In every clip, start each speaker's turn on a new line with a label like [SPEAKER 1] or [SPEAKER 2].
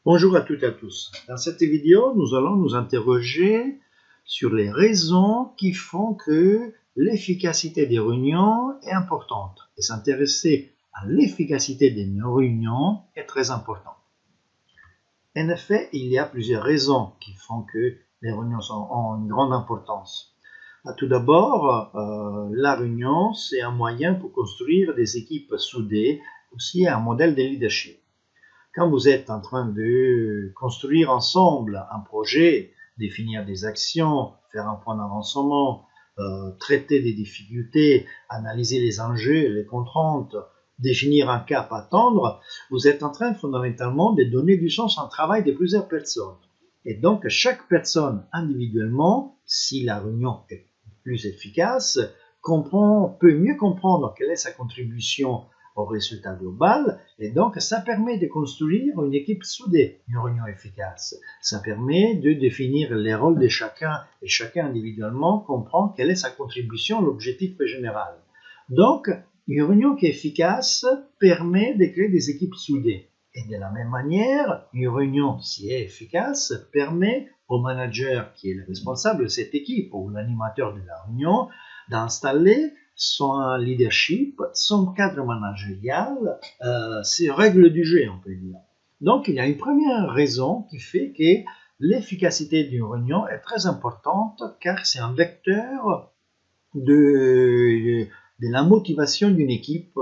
[SPEAKER 1] Bonjour à toutes et à tous. Dans cette vidéo, nous allons nous interroger sur les raisons qui font que l'efficacité des réunions est importante. Et s'intéresser à l'efficacité des réunions est très important. En effet, il y a plusieurs raisons qui font que les réunions ont une grande importance. Tout d'abord, la réunion, c'est un moyen pour construire des équipes soudées, aussi un modèle de leadership. Quand vous êtes en train de construire ensemble un projet, définir des actions, faire un point d'avancement, traiter des difficultés, analyser les enjeux, les contraintes, définir un cap à attendre, vous êtes en train fondamentalement de donner du sens au travail de plusieurs personnes. Et donc, chaque personne individuellement, si la réunion est plus efficace, peut mieux comprendre quelle est sa contribution au résultat global, et donc ça permet de construire une équipe soudée, une réunion efficace. Ça permet de définir les rôles de chacun, et chacun individuellement comprend quelle est sa contribution à l'objectif général. Donc, une réunion qui est efficace permet de créer des équipes soudées. Et de la même manière, une réunion, si elle est efficace, permet au manager qui est le responsable de cette équipe ou l'animateur de la réunion d'installer son leadership, son cadre managérial, ses règles du jeu, on peut dire. Donc, il y a une première raison qui fait que l'efficacité d'une réunion est très importante car c'est un vecteur de la motivation d'une équipe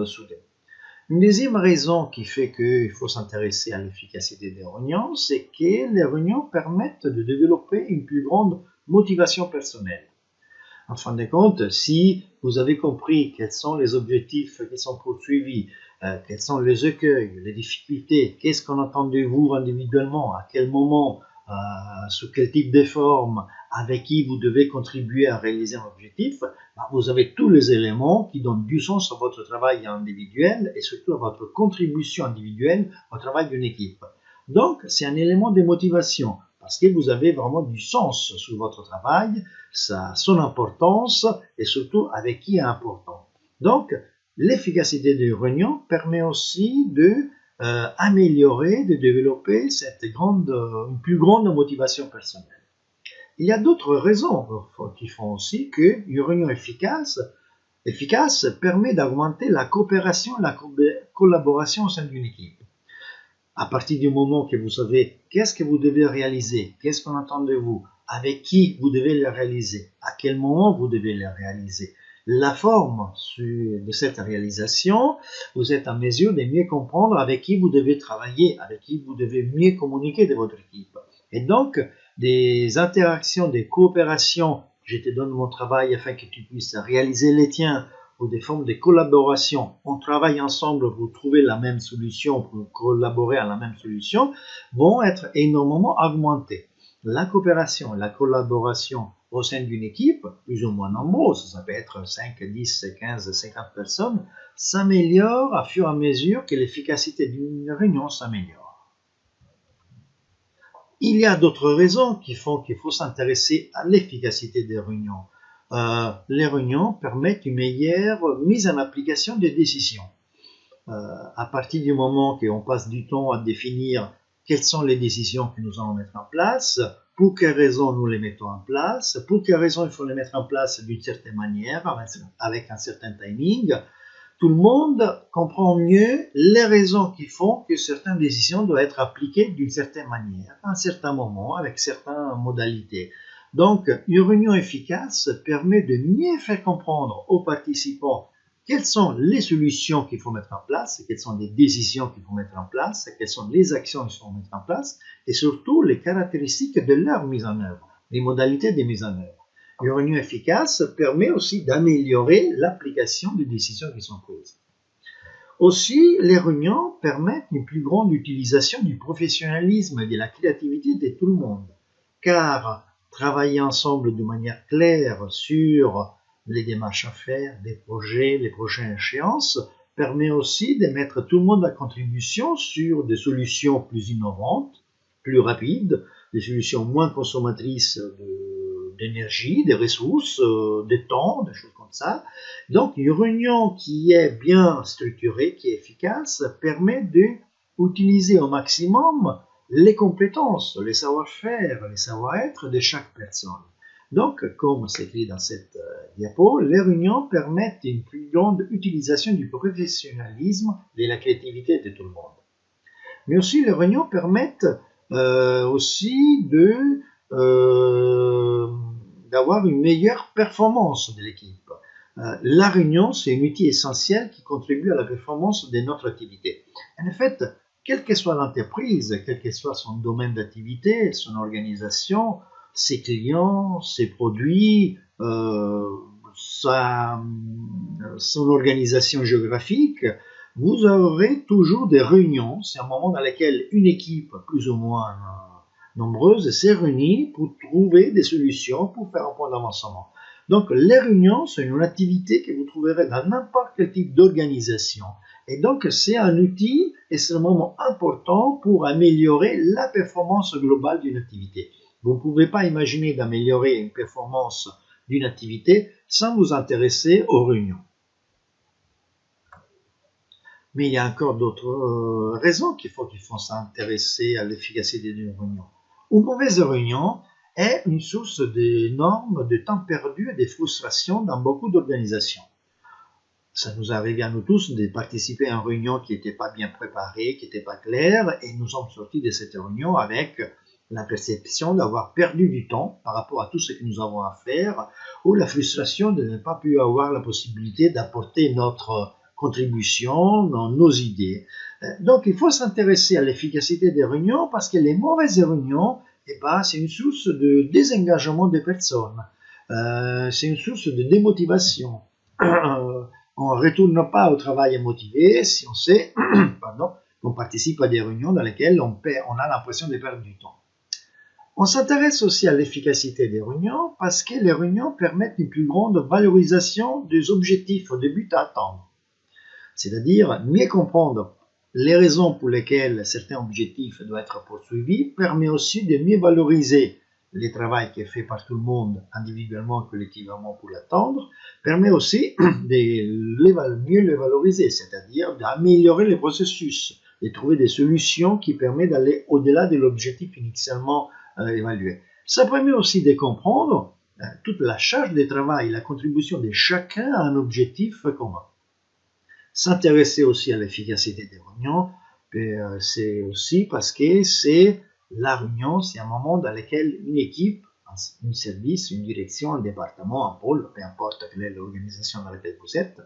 [SPEAKER 1] soudée. Une deuxième raison qui fait qu'il faut s'intéresser à l'efficacité des réunions, c'est que les réunions permettent de développer une plus grande motivation personnelle. En fin de compte, si vous avez compris quels sont les objectifs qui sont poursuivis, quels sont les écueils, les difficultés, qu'est-ce qu'on attend de vous individuellement, à quel moment, sous quel type de forme, avec qui vous devez contribuer à réaliser un objectif, vous avez tous les éléments qui donnent du sens à votre travail individuel et surtout à votre contribution individuelle au travail d'une équipe. Donc, c'est un élément de motivation parce que vous avez vraiment du sens sur votre travail, son importance et surtout avec qui est important. Donc, l'efficacité des réunions permet aussi d'améliorer, de développer une plus grande motivation personnelle. Il y a d'autres raisons qui font aussi qu'une réunion efficace permet d'augmenter la coopération et la collaboration au sein d'une équipe. À partir du moment que vous savez qu'est-ce que vous devez réaliser, qu'est-ce qu'on attend de vous, avec qui vous devez le réaliser, à quel moment vous devez le réaliser, la forme de cette réalisation, vous êtes en mesure de mieux comprendre avec qui vous devez travailler, avec qui vous devez mieux communiquer de votre équipe. Et donc, des interactions, des coopérations, je te donne mon travail afin que tu puisses réaliser les tiens, ou des formes de collaboration, on travaille ensemble pour trouver la même solution, pour collaborer à la même solution, vont être énormément augmentées. La coopération, la collaboration au sein d'une équipe, plus ou moins nombreuse, ça peut être 5, 10, 15, 50 personnes, s'améliore à fur et à mesure que l'efficacité d'une réunion s'améliore. Il y a d'autres raisons qui font qu'il faut s'intéresser à l'efficacité des réunions. Les réunions permettent une meilleure mise en application des décisions. À partir du moment qu'on passe du temps à définir quelles sont les décisions que nous allons mettre en place, pour quelles raisons nous les mettons en place, pour quelles raisons il faut les mettre en place d'une certaine manière, avec un certain timing, tout le monde comprend mieux les raisons qui font que certaines décisions doivent être appliquées d'une certaine manière, à un certain moment, avec certaines modalités. Donc, une réunion efficace permet de mieux faire comprendre aux participants quelles sont les solutions qu'il faut mettre en place, quelles sont les décisions qu'il faut mettre en place, quelles sont les actions qu'il faut mettre en place, et surtout les caractéristiques de leur mise en œuvre, les modalités de mise en œuvre. Une réunion efficace permet aussi d'améliorer l'application des décisions qui sont prises. Aussi, les réunions permettent une plus grande utilisation du professionnalisme et de la créativité de tout le monde, car travailler ensemble de manière claire sur les démarches à faire, les projets, les prochaines échéances, permet aussi de mettre tout le monde à contribution sur des solutions plus innovantes, plus rapides, des solutions moins consommatrices d'énergie, des ressources, de temps, des choses comme ça. Donc, une réunion qui est bien structurée, qui est efficace, permet d'utiliser au maximum les compétences, les savoir-faire, les savoir-être de chaque personne. Donc, comme c'est écrit dans cette diapo, les réunions permettent une plus grande utilisation du professionnalisme et de la créativité de tout le monde. Mais aussi, les réunions permettent aussi d'avoir une meilleure performance de l'équipe. La réunion, c'est un outil essentiel qui contribue à la performance de notre activité. En fait, quelle que soit l'entreprise, quel que soit son domaine d'activité, son organisation, ses clients, ses produits, son organisation géographique, vous aurez toujours des réunions. C'est un moment dans lequel une équipe plus ou moins nombreuse s'est réunie pour trouver des solutions, pour faire un point d'avancement. Donc les réunions, c'est une activité que vous trouverez dans n'importe quel type d'organisation. Et donc c'est un outil extrêmement important pour améliorer la performance globale d'une activité. Vous ne pouvez pas imaginer d'améliorer une performance d'une activité sans vous intéresser aux réunions. Mais il y a encore d'autres raisons qu'il faut s'intéresser à l'efficacité d'une réunion. Une mauvaise réunion est une source d'énormes de temps perdu et de frustration dans beaucoup d'organisations. Ça nous arrive à nous tous de participer à une réunion qui n'était pas bien préparée, qui n'était pas claire, et nous sommes sortis de cette réunion avec la perception d'avoir perdu du temps par rapport à tout ce que nous avons à faire, ou la frustration de ne pas pu avoir la possibilité d'apporter notre contribution, nos idées. Donc il faut s'intéresser à l'efficacité des réunions parce que les mauvaises réunions, c'est une source de désengagement des personnes, c'est une source de démotivation. On ne retourne pas au travail motivé si on sait qu'on participe à des réunions dans lesquelles on a l'impression de perdre du temps. On s'intéresse aussi à l'efficacité des réunions parce que les réunions permettent une plus grande valorisation des objectifs, des buts à atteindre. C'est-à-dire mieux comprendre les raisons pour lesquelles certains objectifs doivent être poursuivis permet aussi de mieux valoriser le travail qui est fait par tout le monde, individuellement, collectivement pour l'atteindre, permet aussi de mieux le valoriser, c'est-à-dire d'améliorer le processus, de trouver des solutions qui permettent d'aller au-delà de l'objectif initialement évalué. Ça permet aussi de comprendre toute la charge de travail, la contribution de chacun à un objectif commun. S'intéresser aussi à l'efficacité des réunions, c'est aussi parce que la réunion, c'est un moment dans lequel une équipe, un service, une direction, un département, un pôle, peu importe quelle est l'organisation dans laquelle vous êtes,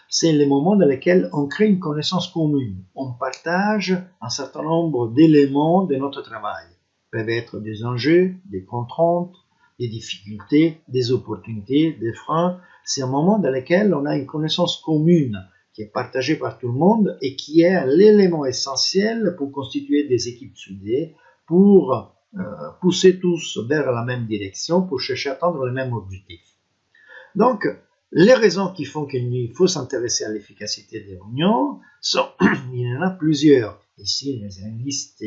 [SPEAKER 1] c'est le moment dans lequel on crée une connaissance commune. On partage un certain nombre d'éléments de notre travail. Peuvent être des enjeux, des contraintes, des difficultés, des opportunités, des freins. C'est un moment dans lequel on a une connaissance commune qui est partagée par tout le monde et qui est l'élément essentiel pour constituer des équipes soudées, pour pousser tous vers la même direction, pour chercher à atteindre le même objectif. Donc, les raisons qui font qu'il faut s'intéresser à l'efficacité des réunions sont, il y en a plusieurs. Ici, j'ai une liste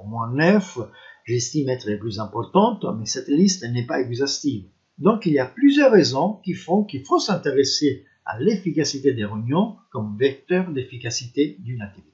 [SPEAKER 1] au moins 9, j'estime être les plus importantes, mais cette liste n'est pas exhaustive. Donc, il y a plusieurs raisons qui font qu'il faut s'intéresser à l'efficacité des réunions comme vecteur d'efficacité d'une activité.